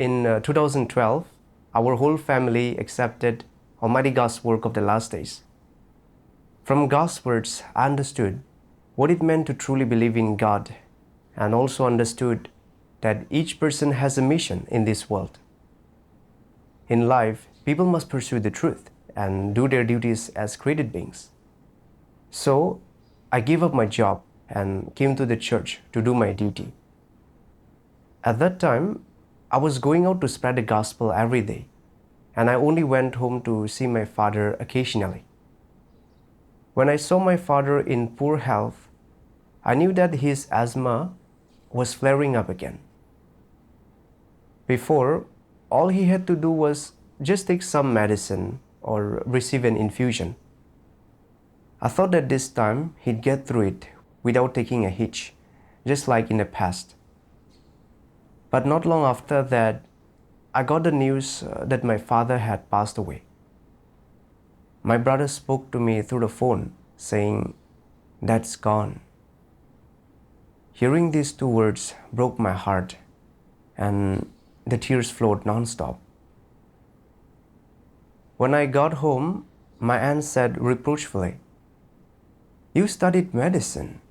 In 2012, our whole family accepted Almighty God's work of the last days. From God's words, I understood what it meant to truly believe in God, and also understood that each person has a mission in this world. In life, people must pursue the truth and do their duties as created beings. So, I gave up my job and came to the church to do my duty. At that time, I was going out to spread the gospel every day, and I only went home to see my father occasionally. When I saw my father in poor health, I knew that his asthma was flaring up again. Before, all he had to do was just take some medicine or receive an infusion. I thought that this time he'd get through it without taking a hitch, just like in the past. But not long after that, I got the news that my father had passed away. My brother spoke to me through the phone, saying, "Dad's gone." Hearing these two words broke my heart, and the tears flowed non-stop. When I got home, my aunt said reproachfully, "You studied medicine.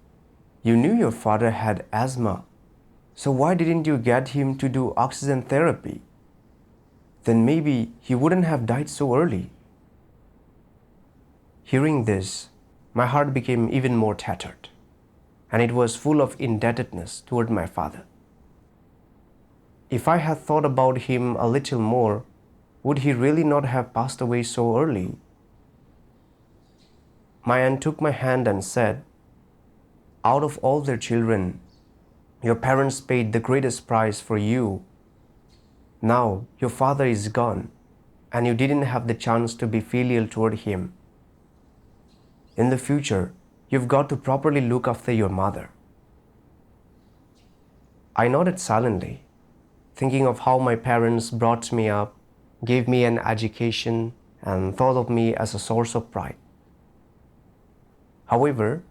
You knew your father had asthma. So why didn't you get him to do oxygen therapy? Then maybe he wouldn't have died so early." Hearing this, my heart became even more tattered, and it was full of indebtedness toward my father. If I had thought about him a little more, would he really not have passed away so early? My aunt took my hand and said, "Out of all their children, your parents paid the greatest price for you. Now your father is gone, and you didn't have the chance to be filial toward him. In the future, you've got to properly look after your mother." I nodded silently, thinking of how my parents brought me up, gave me an education, and thought of me as a source of pride. However,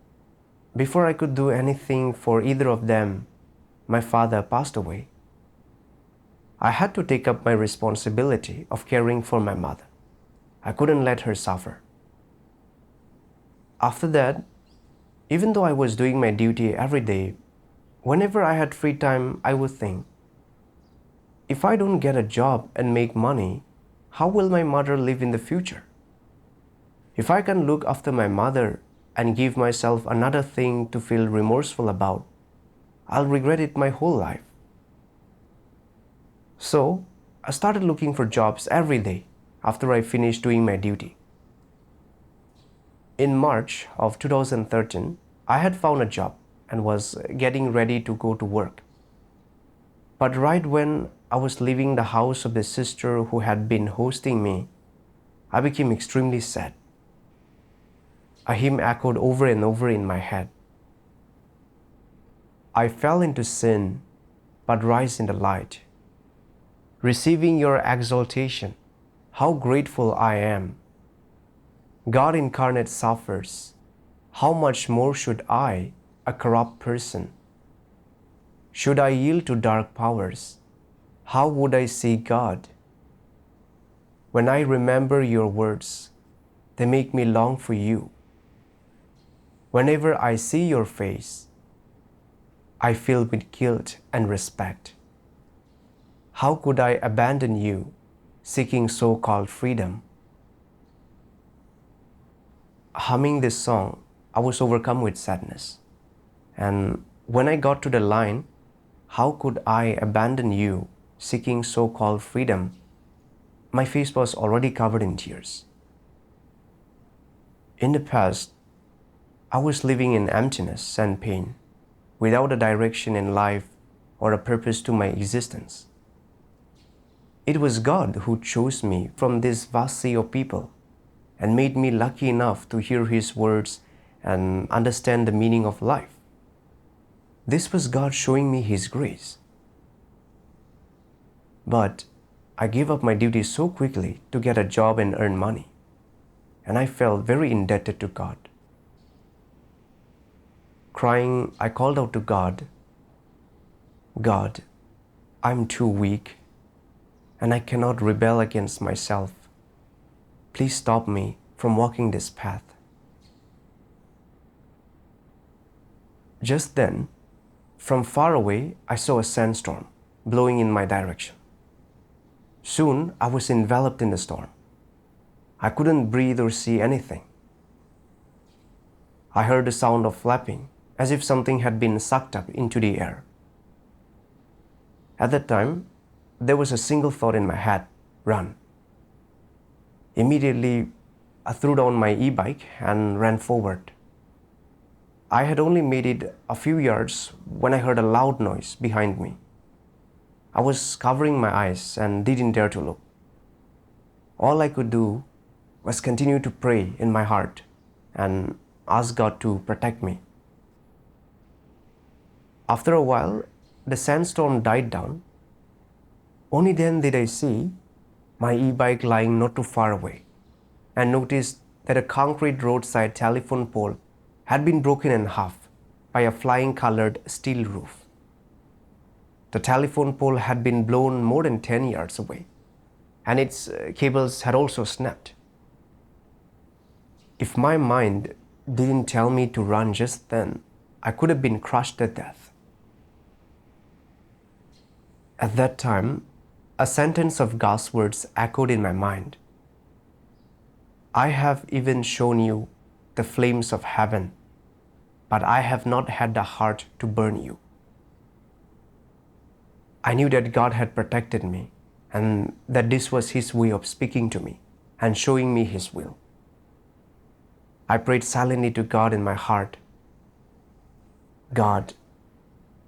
before I could do anything for either of them, my father passed away. I had to take up my responsibility of caring for my mother. I couldn't let her suffer. After that, even though I was doing my duty every day, whenever I had free time, I would think, if I don't get a job and make money, how will my mother live in the future? If I can look after my mother and give myself another thing to feel remorseful about, I'll regret it my whole life. So, I started looking for jobs every day after I finished doing my duty. In March of 2013, I had found a job and was getting ready to go to work. But right when I was leaving the house of the sister who had been hosting me, I became extremely sad. A hymn echoed over and over in my head. "I fell into sin, but rise in the light. Receiving your exaltation, how grateful I am. God incarnate suffers, how much more should I, a corrupt person? Should I yield to dark powers, how would I see God? When I remember your words, they make me long for you. Whenever I see your face, I feel with guilt and respect. How could I abandon you, seeking so-called freedom?" Humming this song, I was overcome with sadness. And when I got to the line, "How could I abandon you, seeking so-called freedom?" my face was already covered in tears. In the past, I was living in emptiness and pain, without a direction in life or a purpose to my existence. It was God who chose me from this vast sea of people and made me lucky enough to hear His words and understand the meaning of life. This was God showing me His grace. But I gave up my duty so quickly to get a job and earn money, and I felt very indebted to God. Crying, I called out to God, "God, I'm too weak. and I cannot rebel against myself. Please stop me from walking this path. Just then, from far away, I saw a sandstorm blowing in my direction. Soon, I was enveloped in the storm. I couldn't breathe or see anything. I heard the sound of flapping, as if something had been sucked up into the air. At that time, there was a single thought in my head: run. Immediately, I threw down my e-bike and ran forward. I had only made it a few yards when I heard a loud noise behind me. I was covering my eyes and didn't dare to look. All I could do was continue to pray in my heart and ask God to protect me. After a while, the sandstorm died down. Only then did I see my e-bike lying not too far away and noticed that a concrete roadside telephone pole had been broken in half by a flying colored steel roof. The telephone pole had been blown more than 10 yards away, and its cables had also snapped. If my mind didn't tell me to run just then, I could have been crushed to death. At that time, a sentence of God's words echoed in my mind. I have even shown you the flames of heaven, but I have not had the heart to burn you. I knew that God had protected me and that this was His way of speaking to me and showing me His will. I prayed silently to God in my heart. God,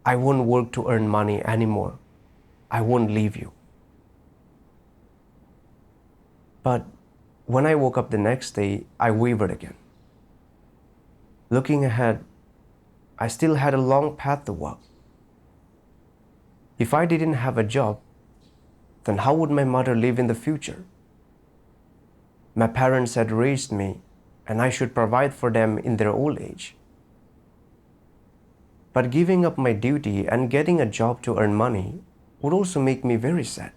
I won't work to earn money anymore. I won't leave you. But when I woke up the next day, I wavered again. Looking ahead, I still had a long path to walk. If I didn't have a job, then how would my mother live in the future? My parents had raised me, and I should provide for them in their old age. But giving up my duty and getting a job to earn money would also make me very sad.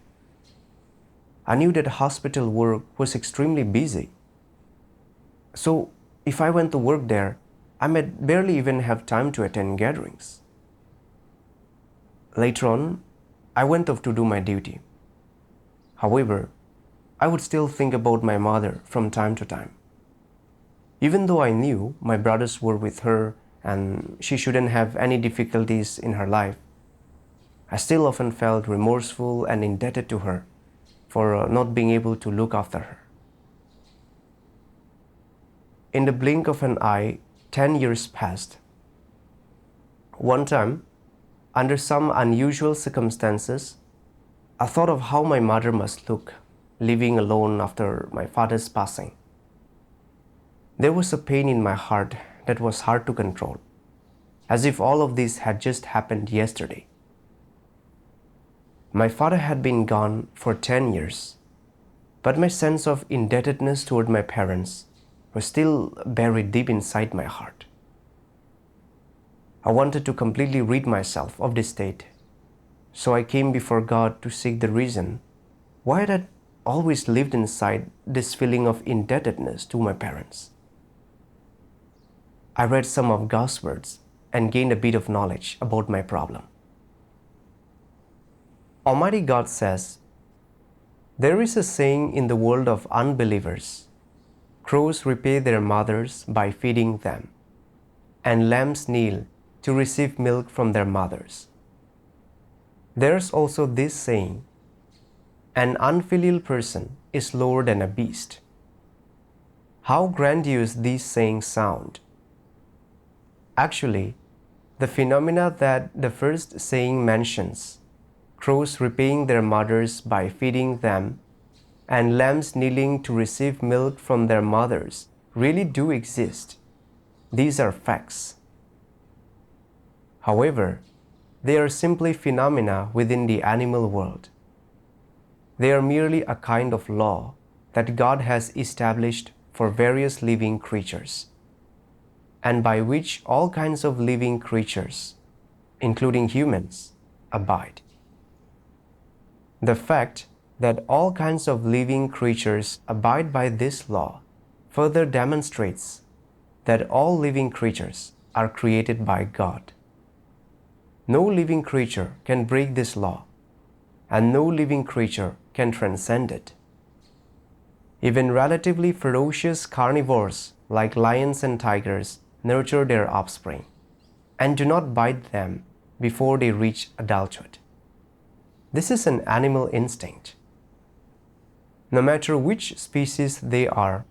I knew that hospital work was extremely busy. So if I went to work there, I might barely even have time to attend gatherings. Later on, I went off to do my duty. However, I would still think about my mother from time to time. Even though I knew my brothers were with her and she shouldn't have any difficulties in her life, I still often felt remorseful and indebted to her for not being able to look after her. In the blink of an eye, 10 years passed. One time, under some unusual circumstances, I thought of how my mother must look, living alone after my father's passing. There was a pain in my heart that was hard to control, as if all of this had just happened yesterday. My father had been gone for 10 years, but my sense of indebtedness toward my parents was still buried deep inside my heart. I wanted to completely rid myself of this state, so I came before God to seek the reason why I had always lived inside this feeling of indebtedness to my parents. I read some of God's words and gained a bit of knowledge about my problem. Almighty God says, "There is a saying in the world of unbelievers, crows repay their mothers by feeding them, and lambs kneel to receive milk from their mothers. There's also this saying, an unfilial person is lower than a beast." How grandiose these sayings sound. Actually, the phenomena that the first saying mentions, crows repaying their mothers by feeding them, and lambs kneeling to receive milk from their mothers, really do exist. These are facts. However, they are simply phenomena within the animal world. They are merely a kind of law that God has established for various living creatures, and by which all kinds of living creatures, including humans, abide. The fact that all kinds of living creatures abide by this law further demonstrates that all living creatures are created by God. No living creature can break this law, and no living creature can transcend it. Even relatively ferocious carnivores like lions and tigers nurture their offspring and do not bite them before they reach adulthood. This is an animal instinct. No matter which species they are,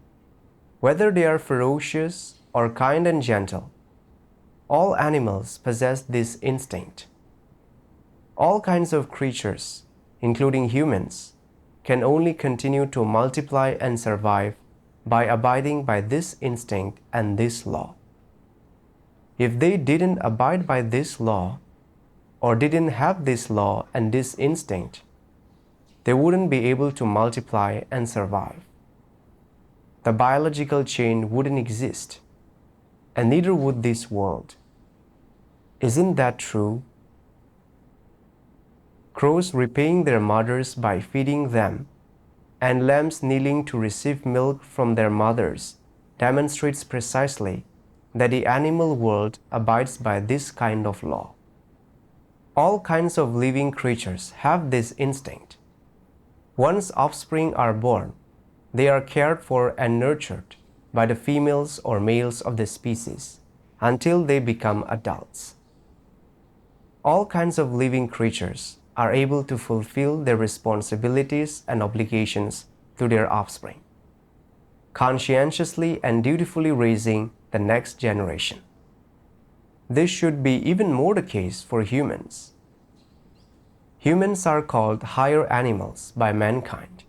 whether they are ferocious or kind and gentle, all animals possess this instinct. All kinds of creatures, including humans, can only continue to multiply and survive by abiding by this instinct and this law. If they didn't abide by this law, or didn't have this law and this instinct, they wouldn't be able to multiply and survive. The biological chain wouldn't exist, and neither would this world. Isn't that true? Crows repaying their mothers by feeding them, and lambs kneeling to receive milk from their mothers demonstrates precisely that the animal world abides by this kind of law. All kinds of living creatures have this instinct. Once offspring are born, they are cared for and nurtured by the females or males of the species until they become adults. All kinds of living creatures are able to fulfill their responsibilities and obligations to their offspring, conscientiously and dutifully raising the next generation. This should be even more the case for humans. Humans are called higher animals by mankind.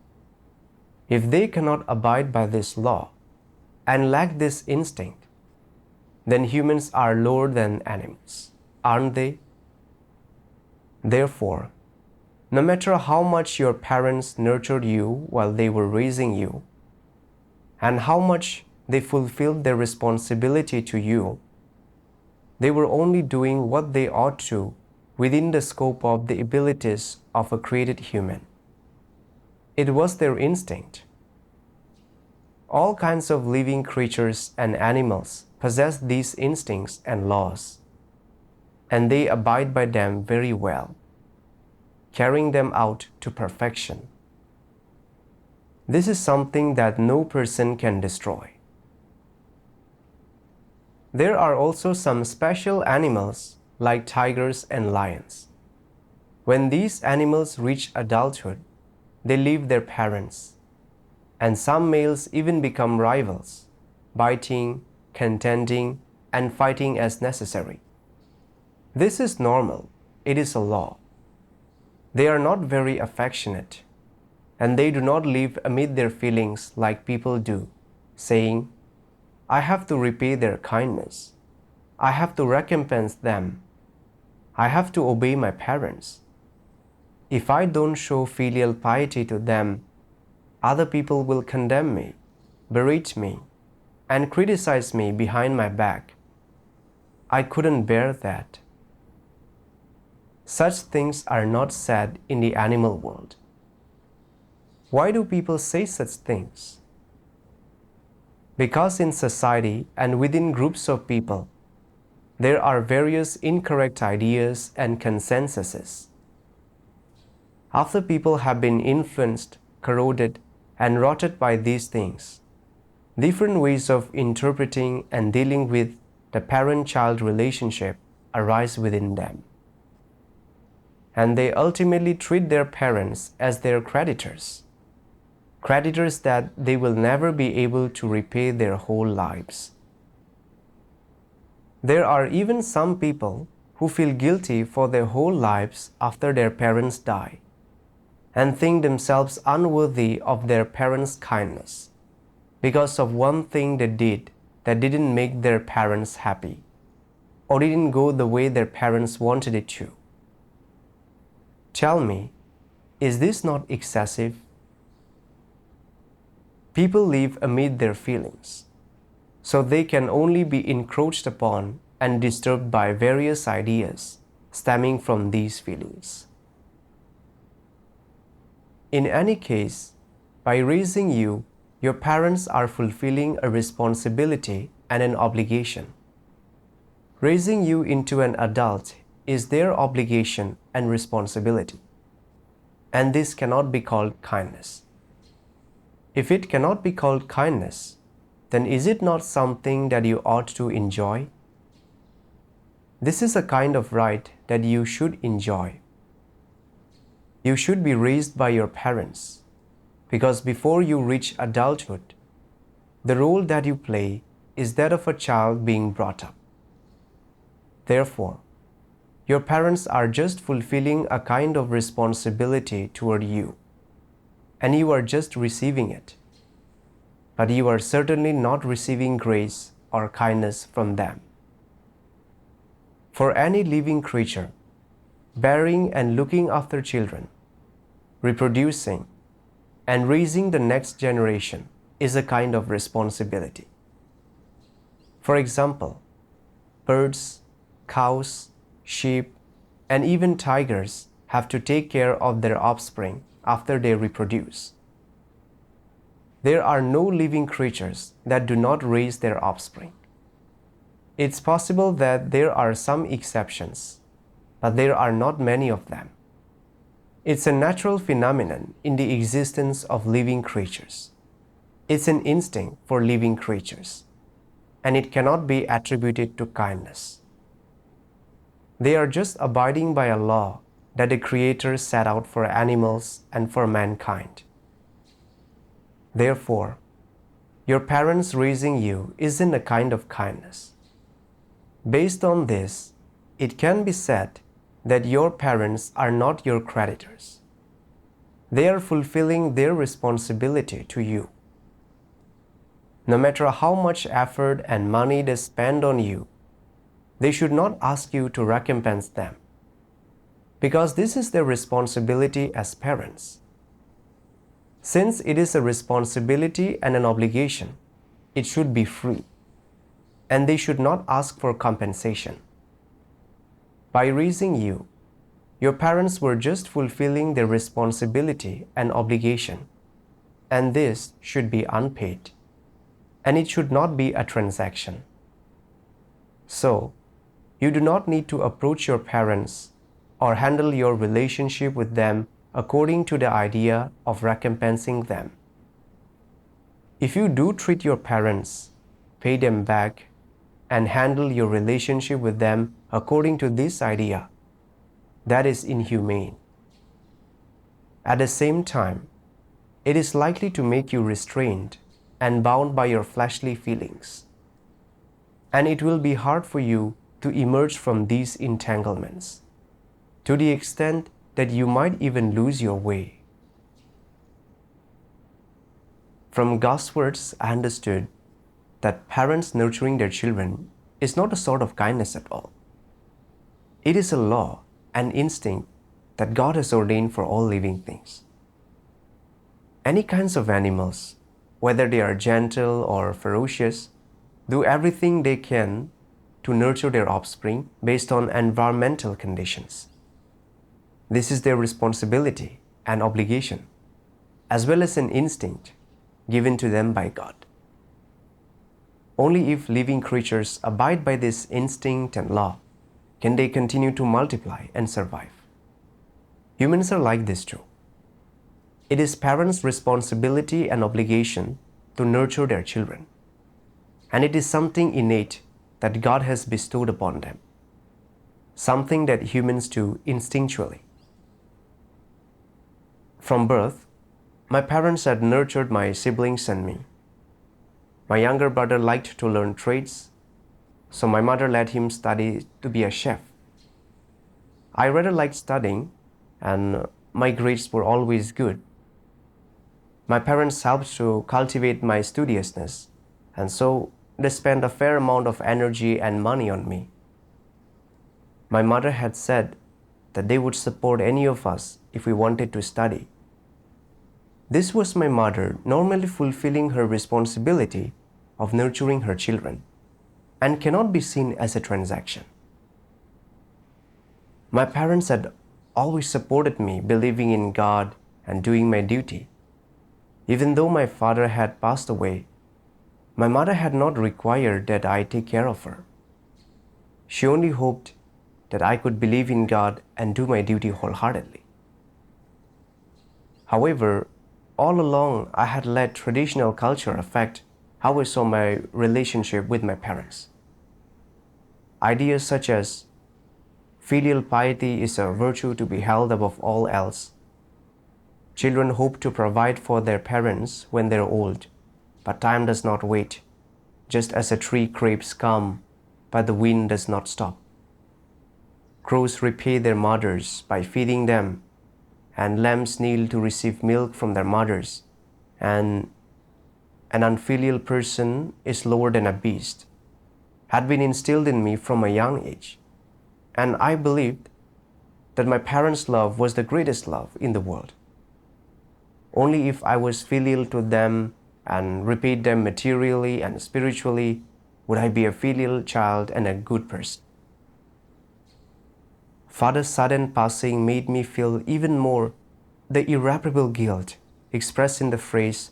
If they cannot abide by this law and lack this instinct, then humans are lower than animals, aren't they? Therefore, no matter how much your parents nurtured you while they were raising you, and how much they fulfilled their responsibility to you, they were only doing what they ought to within the scope of the abilities of a created human. It was their instinct. All kinds of living creatures and animals possess these instincts and laws, and they abide by them very well, carrying them out to perfection. This is something that no person can destroy. There are also some special animals like tigers and lions. When these animals reach adulthood, they leave their parents, and some males even become rivals, biting, contending, and fighting as necessary. This is normal. It is a law. They are not very affectionate, and they do not live amid their feelings like people do, saying, I have to repay their kindness. I have to recompense them. I have to obey my parents. If I don't show filial piety to them, other people will condemn me, berate me, and criticize me behind my back. I couldn't bear that. Such things are not said in the animal world. Why do people say such things? Because in society and within groups of people, there are various incorrect ideas and consensuses. After people have been influenced, corroded, and rotted by these things, different ways of interpreting and dealing with the parent-child relationship arise within them. And they ultimately treat their parents as their creditors that they will never be able to repay their whole lives. There are even some people who feel guilty for their whole lives after their parents die, and think themselves unworthy of their parents' kindness because of one thing they did that didn't make their parents happy, or didn't go the way their parents wanted it to. Tell me, is this not excessive? People live amid their feelings, so they can only be encroached upon and disturbed by various ideas stemming from these feelings. In any case, by raising you, your parents are fulfilling a responsibility and an obligation. Raising you into an adult is their obligation and responsibility, and this cannot be called kindness. If it cannot be called kindness, then is it not something that you ought to enjoy? This is a kind of right that you should enjoy. You should be raised by your parents, because before you reach adulthood, the role that you play is that of a child being brought up. Therefore, your parents are just fulfilling a kind of responsibility toward you, and you are just receiving it. But you are certainly not receiving grace or kindness from them. For any living creature, bearing and looking after children, reproducing, and raising the next generation is a kind of responsibility. For example, birds, cows, sheep, and even tigers have to take care of their offspring after they reproduce. There are no living creatures that do not raise their offspring. It's possible that there are some exceptions, but there are not many of them. It's a natural phenomenon in the existence of living creatures. It's an instinct for living creatures, and it cannot be attributed to kindness. They are just abiding by a law that the Creator set out for animals and for mankind. Therefore, your parents raising you isn't a kind of kindness. Based on this, it can be said that your parents are not your creditors. They are fulfilling their responsibility to you. No matter how much effort and money they spend on you, they should not ask you to recompense them, because this is their responsibility as parents. Since it is a responsibility and an obligation, it should be free, and they should not ask for compensation. By raising you, your parents were just fulfilling their responsibility and obligation, and this should be unpaid, and it should not be a transaction. So, you do not need to approach your parents or handle your relationship with them according to the idea of recompensing them. If you do treat your parents, pay them back, and handle your relationship with them according to this idea, that is inhumane. At the same time, it is likely to make you restrained and bound by your fleshly feelings, and it will be hard for you to emerge from these entanglements, to the extent that you might even lose your way. From God's words, I understood that parents nurturing their children is not a sort of kindness at all. It is a law and instinct that God has ordained for all living things. Any kinds of animals, whether they are gentle or ferocious, do everything they can to nurture their offspring based on environmental conditions. This is their responsibility and obligation, as well as an instinct given to them by God. Only if living creatures abide by this instinct and law can they continue to multiply and survive. Humans are like this too. It is parents' responsibility and obligation to nurture their children, and it is something innate that God has bestowed upon them, something that humans do instinctually. From birth, my parents had nurtured my siblings and me. My younger brother liked to learn trades, so my mother let him study to be a chef. I rather liked studying, and my grades were always good. My parents helped to cultivate my studiousness, and so they spent a fair amount of energy and money on me. My mother had said that they would support any of us if we wanted to study. This was my mother normally fulfilling her responsibility of nurturing her children, and cannot be seen as a transaction. My parents had always supported me believing in God and doing my duty. Even though my father had passed away, my mother had not required that I take care of her. She only hoped that I could believe in God and do my duty wholeheartedly. However, all along I had let traditional culture affect how I saw my relationship with my parents. Ideas such as filial piety is a virtue to be held above all else. Children hope to provide for their parents when they're old, but time does not wait, just as a tree craves calm, but the wind does not stop. Crows repay their mothers by feeding them, and lambs kneel to receive milk from their mothers, and an unfilial person is lower than a beast, had been instilled in me from a young age, and I believed that my parents' love was the greatest love in the world. Only if I was filial to them and repaid them materially and spiritually would I be a filial child and a good person. Father's sudden passing made me feel even more the irreparable guilt expressed in the phrase,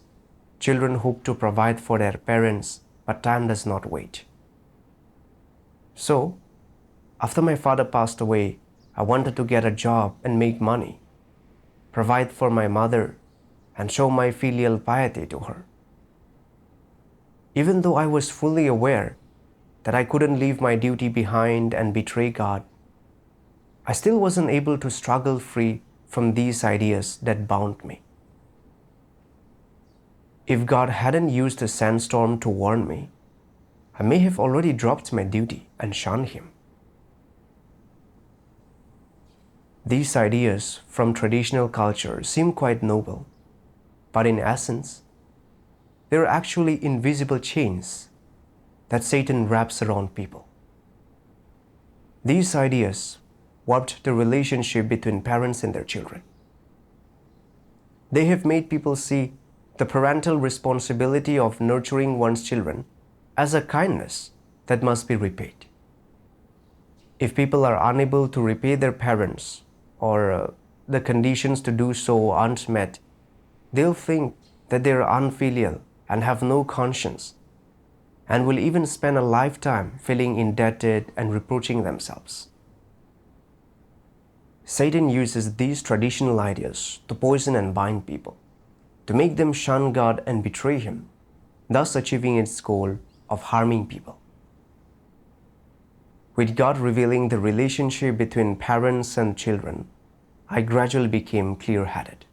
"Children hope to provide for their parents, but time does not wait." So, after my father passed away, I wanted to get a job and make money, provide for my mother, and show my filial piety to her. Even though I was fully aware that I couldn't leave my duty behind and betray God, I still wasn't able to struggle free from these ideas that bound me. If God hadn't used a sandstorm to warn me, I may have already dropped my duty and shunned Him. These ideas from traditional culture seem quite noble, but in essence, they are actually invisible chains that Satan wraps around people. These ideas warped the relationship between parents and their children. They have made people see the parental responsibility of nurturing one's children as a kindness that must be repaid. If people are unable to repay their parents or the conditions to do so aren't met, they'll think that they are unfilial and have no conscience, and will even spend a lifetime feeling indebted and reproaching themselves. Satan uses these traditional ideas to poison and bind people, to make them shun God and betray Him, thus achieving its goal of harming people. With God revealing the relationship between parents and children, I gradually became clear-headed.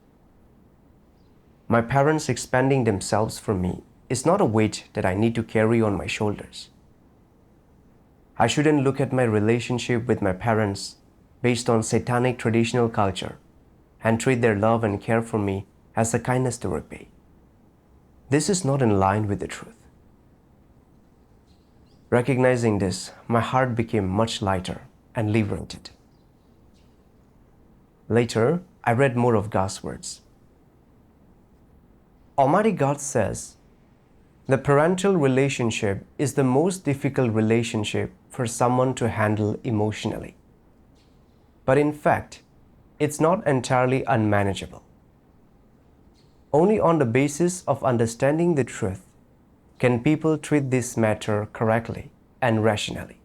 My parents expanding themselves for me is not a weight that I need to carry on my shoulders. I shouldn't look at my relationship with my parents based on satanic traditional culture and treat their love and care for me as a kindness to repay. This is not in line with the truth. Recognizing this, my heart became much lighter and liberated. Later, I read more of God's words. Almighty God says, "The parental relationship is the most difficult relationship for someone to handle emotionally. But in fact, it's not entirely unmanageable. Only on the basis of understanding the truth can people treat this matter correctly and rationally.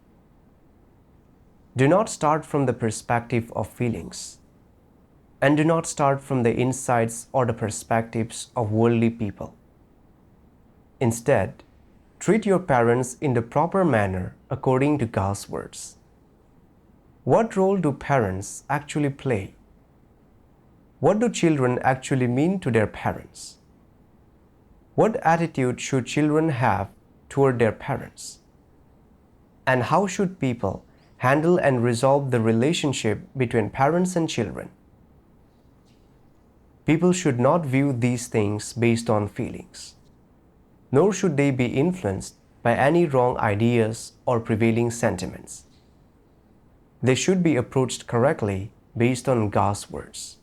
Do not start from the perspective of feelings, and do not start from the insights or the perspectives of worldly people. Instead, treat your parents in the proper manner according to God's words. What role do parents actually play? What do children actually mean to their parents? What attitude should children have toward their parents? And how should people handle and resolve the relationship between parents and children? People should not view these things based on feelings, nor should they be influenced by any wrong ideas or prevailing sentiments. They should be approached correctly based on God's words.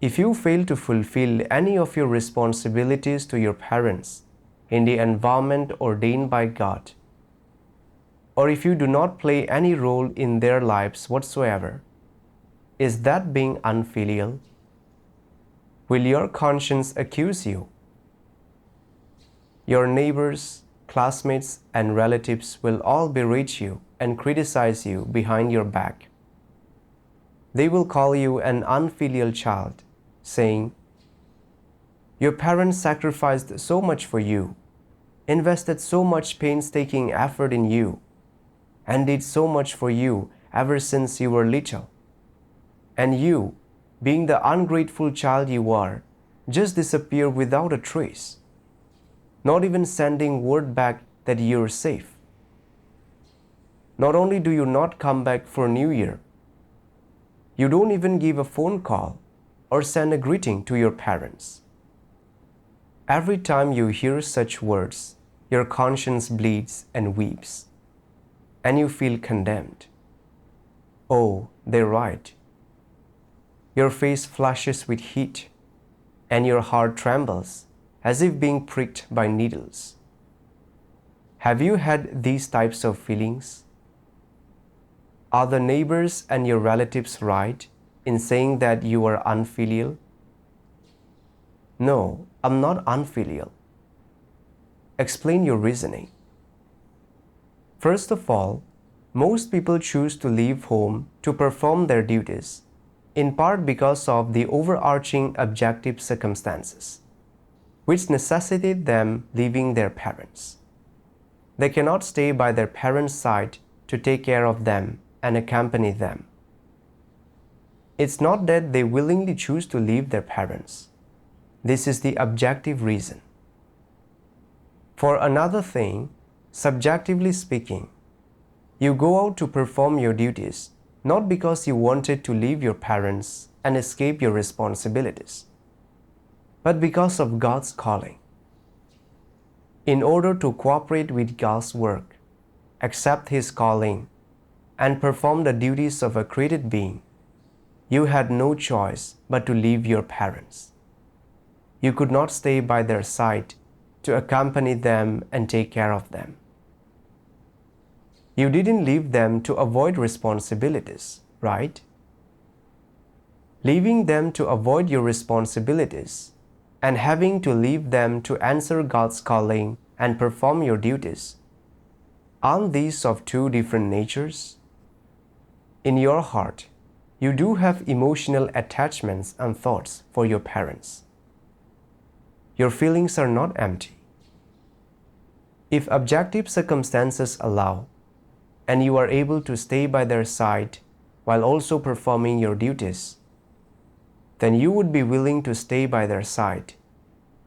If you fail to fulfill any of your responsibilities to your parents in the environment ordained by God, or if you do not play any role in their lives whatsoever, is that being unfilial? Will your conscience accuse you? Your neighbors, classmates, and relatives will all berate you and criticize you behind your back. They will call you an unfilial child, saying, "Your parents sacrificed so much for you, invested so much painstaking effort in you, and did so much for you ever since you were little. And you, being the ungrateful child you are, just disappear without a trace, not even sending word back that you're safe. Not only do you not come back for New Year, you don't even give a phone call or send a greeting to your parents." Every time you hear such words, your conscience bleeds and weeps, and you feel condemned. Oh, they're right. Your face flushes with heat, and your heart trembles as if being pricked by needles. Have you had these types of feelings? Are the neighbors and your relatives right in saying that you are unfilial? No, I'm not unfilial. Explain your reasoning. First of all, most people choose to leave home to perform their duties, in part because of the overarching objective circumstances, which necessitate them leaving their parents. They cannot stay by their parents' side to take care of them and accompany them. It's not that they willingly choose to leave their parents. This is the objective reason. For another thing, subjectively speaking, you go out to perform your duties not because you wanted to leave your parents and escape your responsibilities, but because of God's calling. In order to cooperate with God's work, accept His calling, and perform the duties of a created being, you had no choice but to leave your parents. You could not stay by their side to accompany them and take care of them. You didn't leave them to avoid responsibilities, right? Leaving them to avoid your responsibilities and having to leave them to answer God's calling and perform your duties, aren't these of two different natures? In your heart, you do have emotional attachments and thoughts for your parents. Your feelings are not empty. If objective circumstances allow, and you are able to stay by their side while also performing your duties, then you would be willing to stay by their side,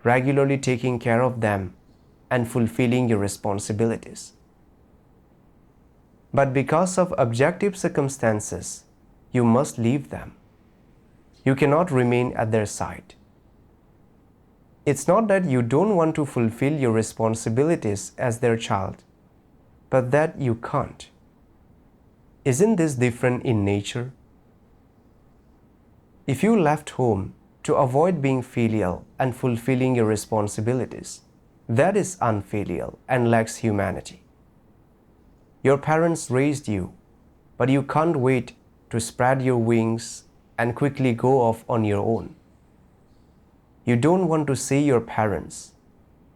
regularly taking care of them and fulfilling your responsibilities. But because of objective circumstances, you must leave them. You cannot remain at their side. It's not that you don't want to fulfill your responsibilities as their child, but that you can't. Isn't this different in nature? If you left home to avoid being filial and fulfilling your responsibilities, that is unfilial and lacks humanity. Your parents raised you, but you can't wait to spread your wings and quickly go off on your own. You don't want to see your parents,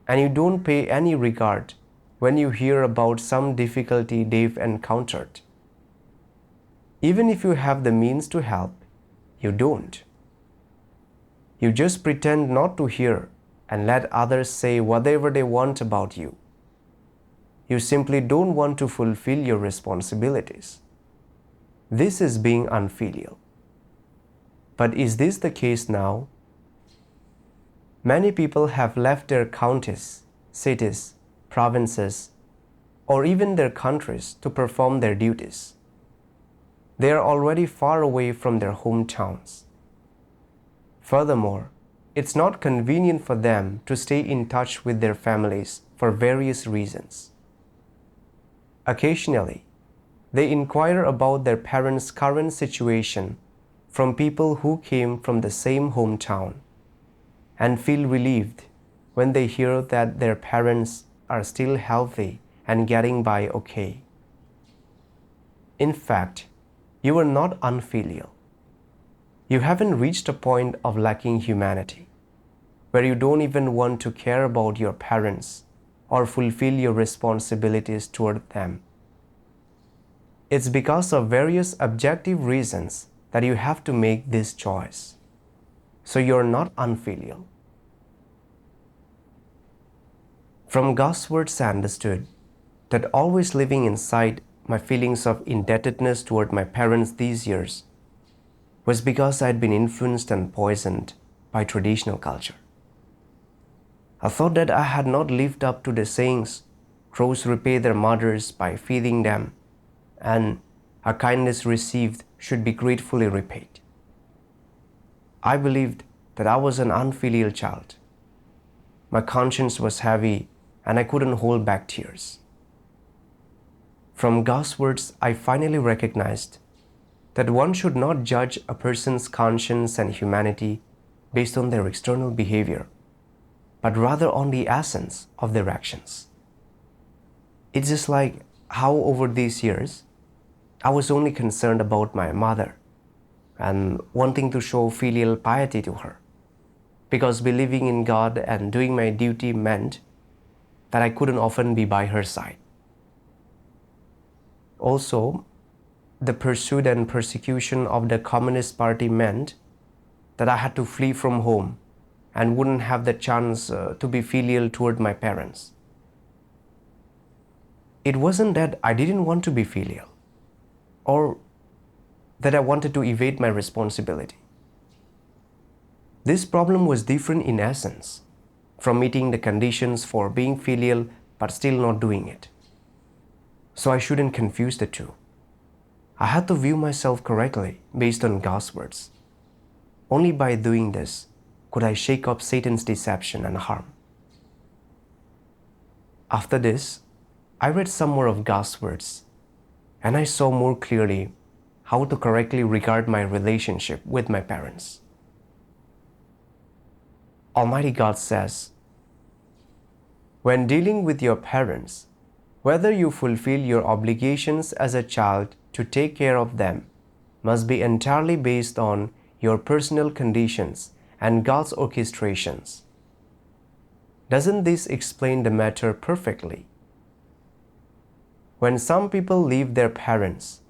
and you don't pay any regard when you hear about some difficulty they've encountered. Even if you have the means to help, you don't. You just pretend not to hear and let others say whatever they want about you. You simply don't want to fulfill your responsibilities. This is being unfilial. But is this the case now? Many people have left their counties, cities, provinces, or even their countries to perform their duties. They are already far away from their hometowns. Furthermore, it's not convenient for them to stay in touch with their families for various reasons. Occasionally, they inquire about their parents' current situation from people who came from the same hometown and feel relieved when they hear that their parents are still healthy and getting by okay. In fact, you are not unfilial. You haven't reached a point of lacking humanity, where you don't even want to care about your parents or fulfill your responsibilities toward them. It's because of various objective reasons that you have to make this choice. So you're not unfilial. From God's words I understood that always living inside my feelings of indebtedness toward my parents these years was because I had been influenced and poisoned by traditional culture. I thought that I had not lived up to the sayings, crows repay their mothers by feeding them, and a kindness received should be gratefully repaid. I believed that I was an unfilial child. My conscience was heavy and I couldn't hold back tears. From God's words, I finally recognized that one should not judge a person's conscience and humanity based on their external behavior, but rather on the essence of their actions. It's just like how over these years, I was only concerned about my mother and wanting to show filial piety to her, because believing in God and doing my duty meant that I couldn't often be by her side. Also, the pursuit and persecution of the Communist Party meant that I had to flee from home and wouldn't have the chance to be filial toward my parents. It wasn't that I didn't want to be filial or that I wanted to evade my responsibility. This problem was different in essence from meeting the conditions for being filial but still not doing it. So I shouldn't confuse the two. I had to view myself correctly based on God's words. Only by doing this could I shake off Satan's deception and harm. After this, I read some more of God's words, and I saw more clearly how to correctly regard my relationship with my parents. Almighty God says, when dealing with your parents, whether you fulfill your obligations as a child to take care of them must be entirely based on your personal conditions and God's orchestrations. Doesn't this explain the matter perfectly? When some people leave their parents,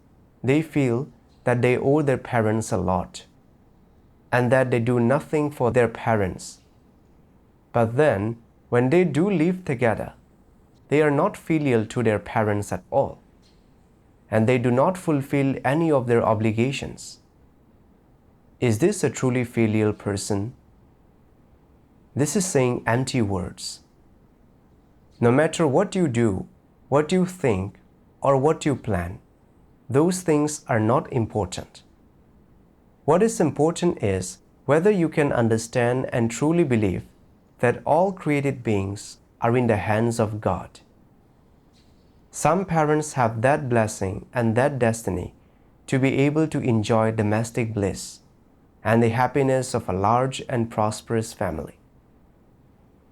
they feel that they owe their parents a lot and that they do nothing for their parents. But then, when they do live together, they are not filial to their parents at all, and they do not fulfill any of their obligations. Is this a truly filial person? This is saying empty words. No matter what you do, what you think, or what you plan, those things are not important. What is important is whether you can understand and truly believe that all created beings are in the hands of God. Some parents have that blessing and that destiny to be able to enjoy domestic bliss and the happiness of a large and prosperous family.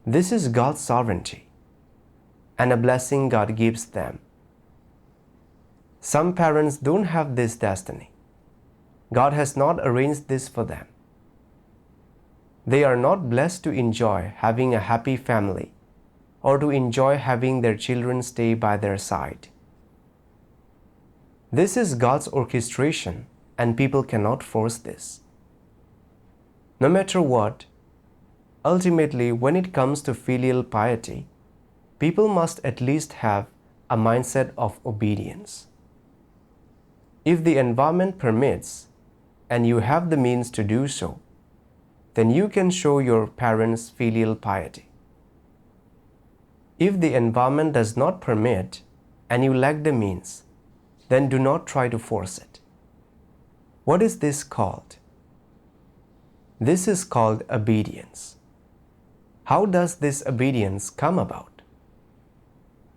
This is God's sovereignty and a blessing God gives them. Some parents don't have this destiny. God has not arranged this for them. They are not blessed to enjoy having a happy family or to enjoy having their children stay by their side. This is God's orchestration, and people cannot force this. No matter what, ultimately, when it comes to filial piety, people must at least have a mindset of obedience. If the environment permits, and you have the means to do so, then you can show your parents filial piety. If the environment does not permit, and you lack the means, then do not try to force it. What is this called? This is called obedience. How does this obedience come about?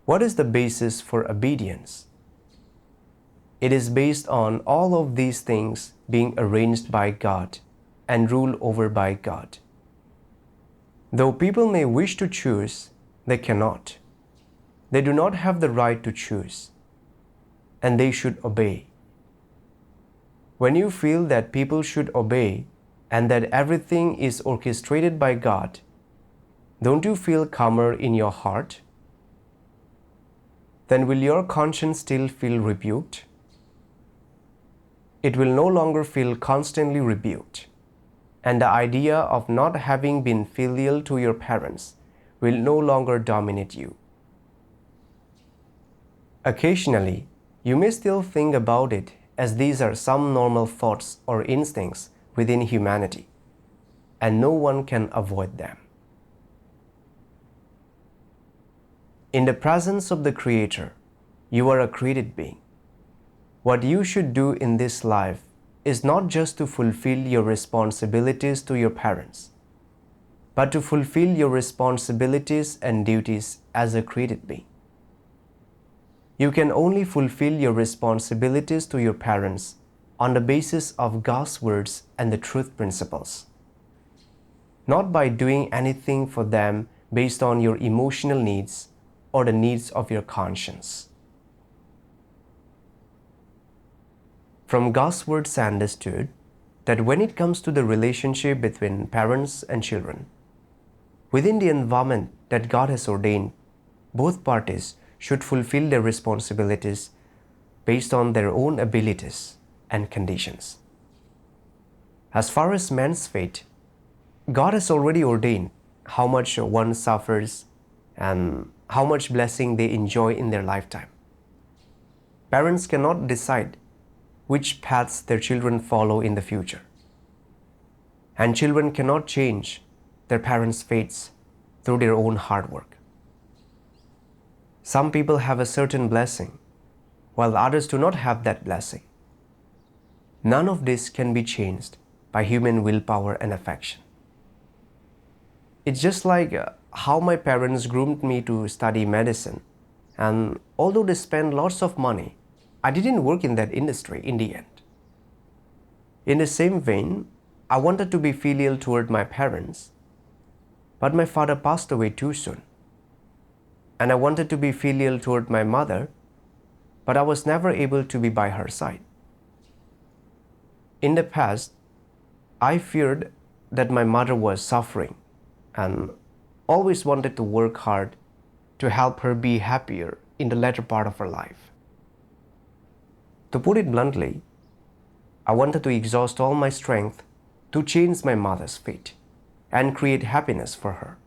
What is the basis for obedience? It is based on all of these things being arranged by God and ruled over by God. Though people may wish to choose, they cannot. They do not have the right to choose, and they should obey. When you feel that people should obey and that everything is orchestrated by God, don't you feel calmer in your heart? Then will your conscience still feel rebuked? It will no longer feel constantly rebuked, and the idea of not having been filial to your parents will no longer dominate you. Occasionally, you may still think about it, as these are some normal thoughts or instincts within humanity, and no one can avoid them. In the presence of the Creator, you are a created being. What you should do in this life is not just to fulfill your responsibilities to your parents, but to fulfill your responsibilities and duties as a created being. You can only fulfill your responsibilities to your parents on the basis of God's words and the truth principles, not by doing anything for them based on your emotional needs or the needs of your conscience. From God's words I understood that when it comes to the relationship between parents and children, within the environment that God has ordained, both parties should fulfill their responsibilities based on their own abilities and conditions. As far as man's fate, God has already ordained how much one suffers and how much blessing they enjoy in their lifetime. Parents cannot decide which paths their children follow in the future, and children cannot change their parents' fates through their own hard work. Some people have a certain blessing, while others do not have that blessing. None of this can be changed by human willpower and affection. It's just like how my parents groomed me to study medicine, and although they spent lots of money, I didn't work in that industry in the end. In the same vein, I wanted to be filial toward my parents, but my father passed away too soon. And I wanted to be filial toward my mother, but I was never able to be by her side. In the past, I feared that my mother was suffering and always wanted to work hard to help her be happier in the latter part of her life. To put it bluntly, I wanted to exhaust all my strength to change my mother's fate and create happiness for her.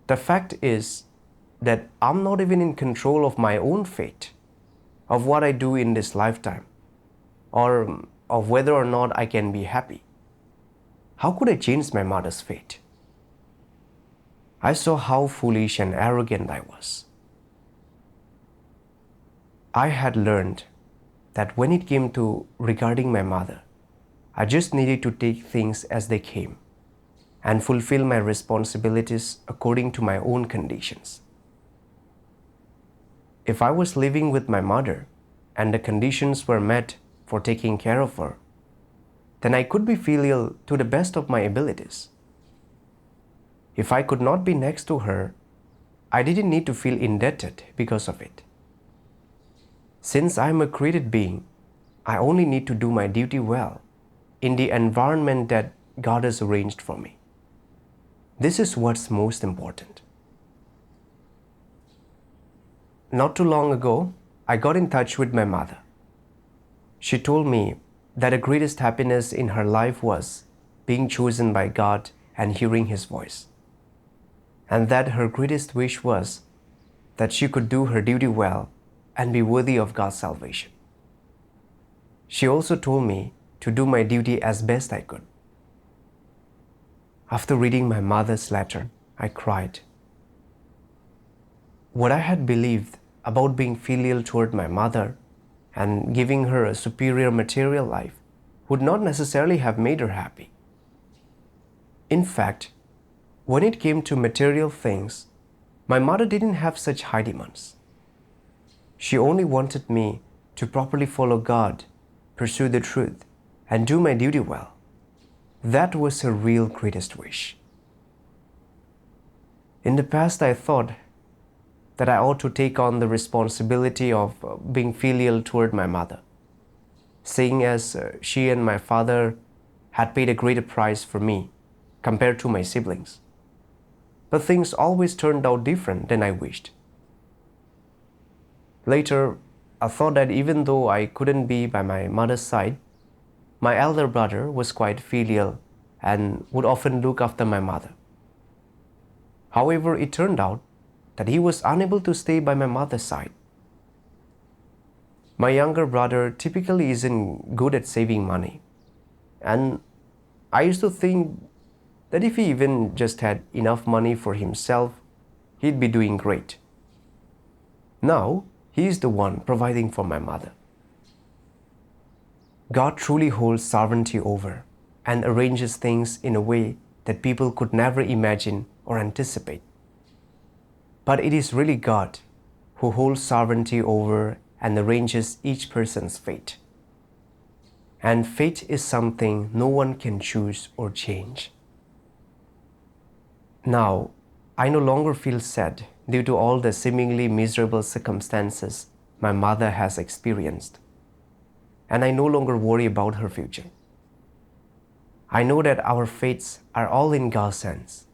The fact is that I'm not even in control of my own fate, of what I do in this lifetime, or of whether or not I can be happy. How could I change my mother's fate? I saw how foolish and arrogant I was. I had learned that when it came to regarding my mother, I just needed to take things as they came and fulfill my responsibilities according to my own conditions. If I was living with my mother and the conditions were met for taking care of her, then I could be filial to the best of my abilities. If I could not be next to her, I didn't need to feel indebted because of it. Since I am a created being, I only need to do my duty well in the environment that God has arranged for me. This is what's most important. Not too long ago, I got in touch with my mother. She told me that the greatest happiness in her life was being chosen by God and hearing His voice, and that her greatest wish was that she could do her duty well and be worthy of God's salvation. She also told me to do my duty as best I could. After reading my mother's letter, I cried. What I had believed about being filial toward my mother and giving her a superior material life would not necessarily have made her happy. In fact, when it came to material things, my mother didn't have such high demands. She only wanted me to properly follow God, pursue the truth, and do my duty well. That was her real greatest wish. In the past, I thought that I ought to take on the responsibility of being filial toward my mother. seeing as she and my father had paid a greater price for me compared to my siblings. But things always turned out different than I wished. Later, I thought that even though I couldn't be by my mother's side, my elder brother was quite filial and would often look after my mother. However, it turned out that he was unable to stay by my mother's side. My younger brother typically isn't good at saving money, and I used to think that if he even just had enough money for himself, he'd be doing great. Now, he is the one providing for my mother. God truly holds sovereignty over and arranges things in a way that people could never imagine or anticipate. But it is really God who holds sovereignty over and arranges each person's fate. And fate is something no one can choose or change. Now, I no longer feel sad due to all the seemingly miserable circumstances my mother has experienced. And I no longer worry about her future. I know that our fates are all in God's hands,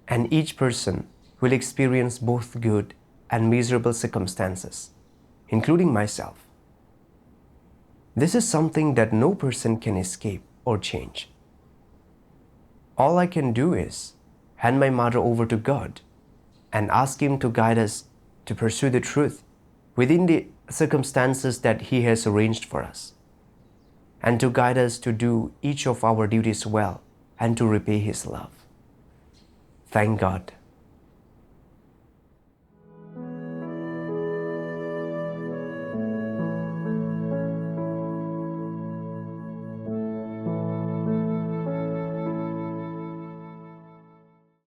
and each person will experience both good and miserable circumstances, including myself. This is something that no person can escape or change. All I can do is hand my mother over to God and ask Him to guide us to pursue the truth within the circumstances that He has arranged for us, and to guide us to do each of our duties well and to repay His love. Thank God.